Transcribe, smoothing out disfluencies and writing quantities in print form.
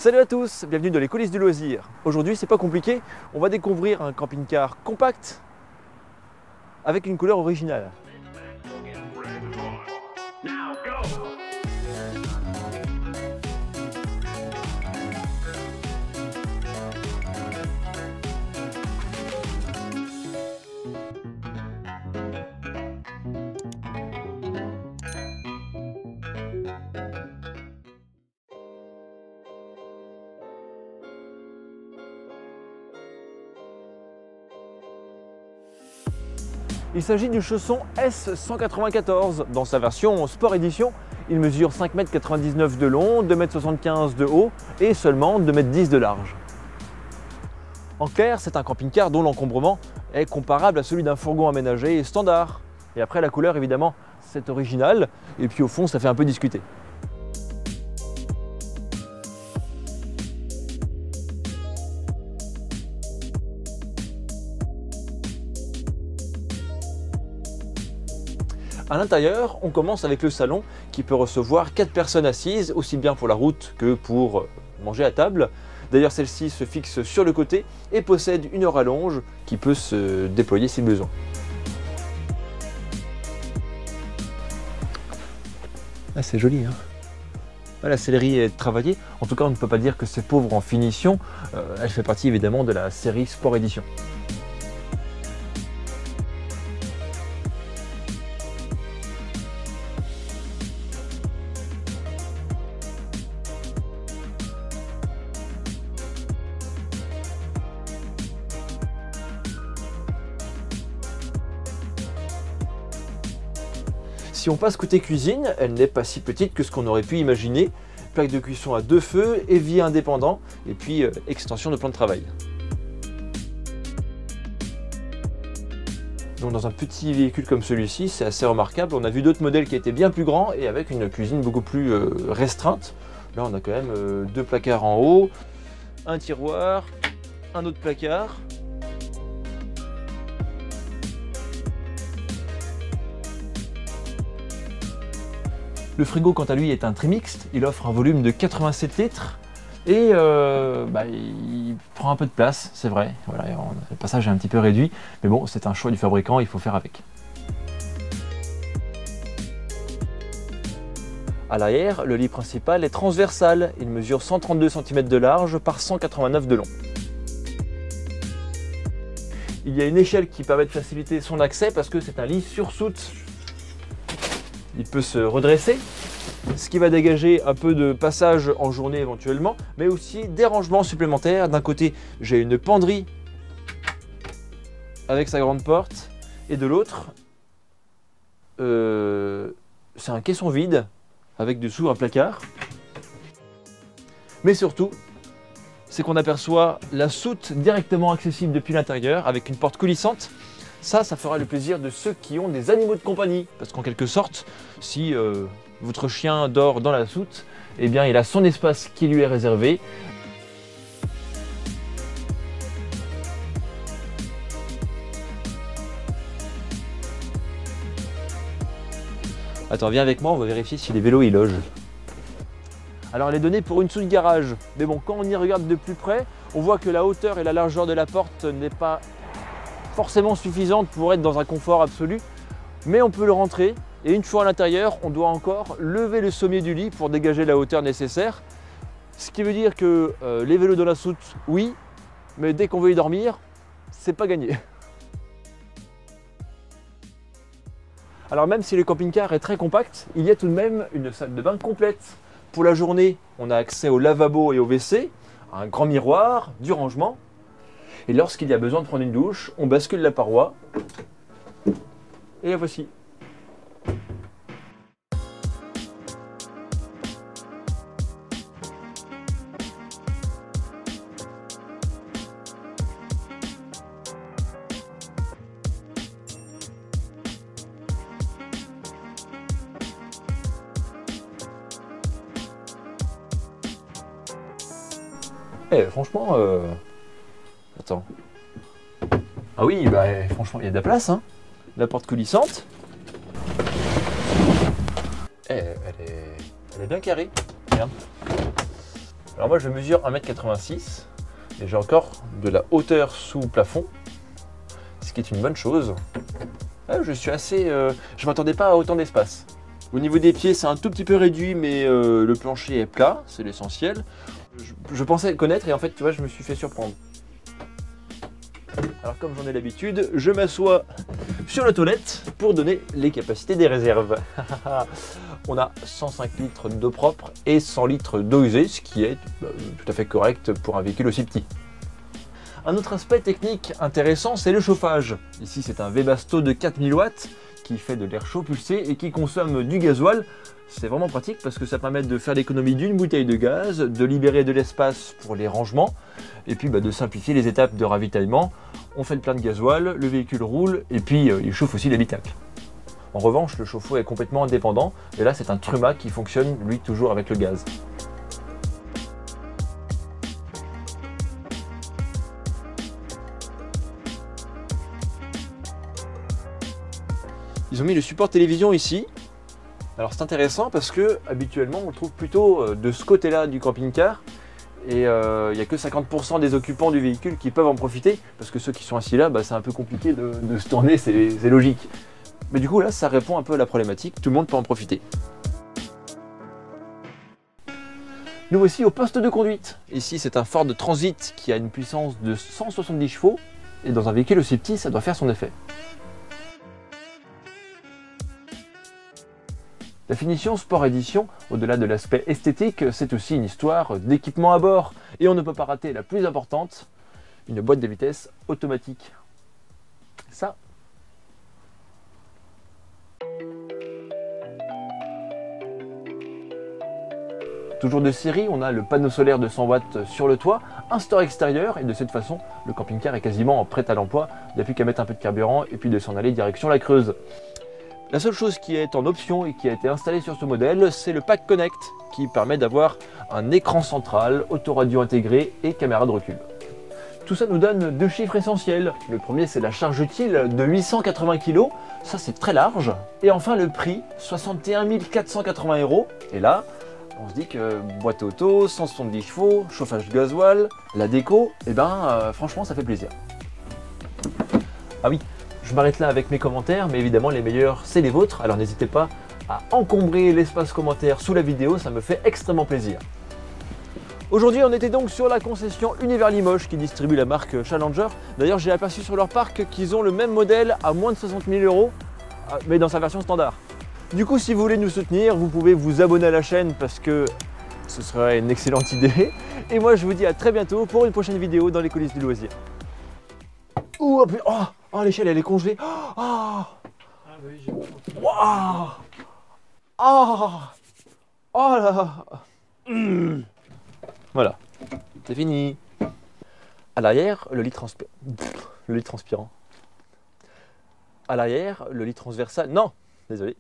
Salut à tous, bienvenue dans les coulisses du loisir. Aujourd'hui, c'est pas compliqué, on va découvrir un camping-car compact avec une couleur originale. Il s'agit du chausson S194 dans sa version Sport Edition. Il mesure 5,99 m de long, 2,75 m de haut et seulement 2,10 m de large. En clair, c'est un camping-car dont l'encombrement est comparable à celui d'un fourgon aménagé standard. Et après, la couleur, évidemment, c'est original. Et puis au fond, ça fait un peu discuter. À l'intérieur, on commence avec le salon qui peut recevoir 4 personnes assises, aussi bien pour la route que pour manger à table. D'ailleurs, celle-ci se fixe sur le côté et possède une rallonge qui peut se déployer si besoin. Ah, c'est joli, hein. La sellerie est travaillée. En tout cas, on ne peut pas dire que c'est pauvre en finition. Elle fait partie évidemment de la série Sport Edition. Si on passe côté cuisine, elle n'est pas si petite que ce qu'on aurait pu imaginer. Plaque de cuisson à 2 feux, évier indépendant et puis extension de plan de travail. Donc dans un petit véhicule comme celui-ci, c'est assez remarquable. On a vu d'autres modèles qui étaient bien plus grands et avec une cuisine beaucoup plus restreinte. Là on a quand même 2 placards en haut, un tiroir, un autre placard. Le frigo, quant à lui, est un trimixte. Il offre un volume de 87 litres et il prend un peu de place, c'est vrai. Voilà, le passage est un petit peu réduit, mais bon, c'est un choix du fabricant, il faut faire avec. À l'arrière, le lit principal est transversal. Il mesure 132 cm de large par 189 de long. Il y a une échelle qui permet de faciliter son accès parce que c'est un lit sur soute. Il peut se redresser, ce qui va dégager un peu de passage en journée éventuellement, mais aussi des rangements supplémentaires. D'un côté, j'ai une penderie avec sa grande porte, et de l'autre, c'est un caisson vide avec dessous un placard. Mais surtout, c'est qu'on aperçoit la soute directement accessible depuis l'intérieur avec une porte coulissante. Ça fera le plaisir de ceux qui ont des animaux de compagnie. Parce qu'en quelque sorte, si votre chien dort dans la soute, eh bien il a son espace qui lui est réservé. Attends, viens avec moi, on va vérifier si les vélos y logent. Alors elle est donnée pour une soute garage. Mais bon, quand on y regarde de plus près, on voit que la hauteur et la largeur de la porte n'est pas forcément suffisante pour être dans un confort absolu, mais on peut le rentrer et une fois à l'intérieur, on doit encore lever le sommier du lit pour dégager la hauteur nécessaire. Ce qui veut dire que les vélos dans la soute, oui, mais dès qu'on veut y dormir, c'est pas gagné. Alors même si le camping-car est très compact, il y a tout de même une salle de bain complète. Pour la journée, on a accès au lavabo et au WC, un grand miroir, du rangement. Et lorsqu'il y a besoin de prendre une douche, on bascule la paroi. Et la voici. Franchement, attends. Ah oui, franchement, il y a de la place, hein. La porte coulissante. Elle est bien carrée. Regarde. Alors moi je mesure 1m86 et j'ai encore de la hauteur sous plafond, ce qui est une bonne chose. Ah, je suis assez... je m'attendais pas à autant d'espace. Au niveau des pieds, c'est un tout petit peu réduit, mais le plancher est plat, c'est l'essentiel. Je pensais connaître et en fait, tu vois, je me suis fait surprendre. Alors comme j'en ai l'habitude, je m'assois sur la toilette pour donner les capacités des réserves. On a 105 litres d'eau propre et 100 litres d'eau usée, ce qui est tout à fait correct pour un véhicule aussi petit. Un autre aspect technique intéressant, c'est le chauffage. Ici, c'est un Webasto de 4000 watts qui fait de l'air chaud pulsé et qui consomme du gasoil. C'est vraiment pratique parce que ça permet de faire l'économie d'une bouteille de gaz, de libérer de l'espace pour les rangements et puis de simplifier les étapes de ravitaillement. On fait le plein de gasoil, le véhicule roule et puis il chauffe aussi l'habitacle. En revanche, le chauffe-eau est complètement indépendant et là c'est un Truma qui fonctionne lui toujours avec le gaz. Ils ont mis le support télévision ici. Alors c'est intéressant parce que habituellement on le trouve plutôt de ce côté-là du camping-car et il n'y a que 50% des occupants du véhicule qui peuvent en profiter parce que ceux qui sont assis là, c'est un peu compliqué de se tourner, c'est logique. Mais du coup là ça répond un peu à la problématique, tout le monde peut en profiter. Nous voici au poste de conduite. Ici c'est un Ford Transit qui a une puissance de 170 chevaux et dans un véhicule aussi petit ça doit faire son effet. La finition Sport Edition, au-delà de l'aspect esthétique, c'est aussi une histoire d'équipement à bord. Et on ne peut pas rater la plus importante, une boîte de vitesse automatique. Ça. Toujours de série, on a le panneau solaire de 100 watts sur le toit, un store extérieur et de cette façon, le camping-car est quasiment prêt à l'emploi. Il n'y a plus qu'à mettre un peu de carburant et puis de s'en aller direction la Creuse. La seule chose qui est en option et qui a été installée sur ce modèle, c'est le Pack Connect qui permet d'avoir un écran central, autoradio intégré et caméra de recul. Tout ça nous donne deux chiffres essentiels. Le premier, c'est la charge utile de 880 kg, ça c'est très large. Et enfin le prix, 61 480 €. Et là, on se dit que boîte auto, 170 chevaux, chauffage gasoil, la déco, franchement ça fait plaisir. Ah oui, je m'arrête là avec mes commentaires, mais évidemment les meilleurs c'est les vôtres, alors n'hésitez pas à encombrer l'espace commentaire sous la vidéo, ça me fait extrêmement plaisir. Aujourd'hui on était donc sur la concession Univers Limoges qui distribue la marque Challenger. D'ailleurs j'ai aperçu sur leur parc qu'ils ont le même modèle à moins de 60 000 €, mais dans sa version standard. Du coup si vous voulez nous soutenir, vous pouvez vous abonner à la chaîne parce que ce serait une excellente idée. Et moi je vous dis à très bientôt pour une prochaine vidéo dans les coulisses du loisir. Ouh, oh, l'échelle elle est congelée. Oh, ah oui, j'ai pas. Oh là. Voilà, c'est fini. À l'arrière, le lit transpirant. À l'arrière, le lit transversal. Non, désolé.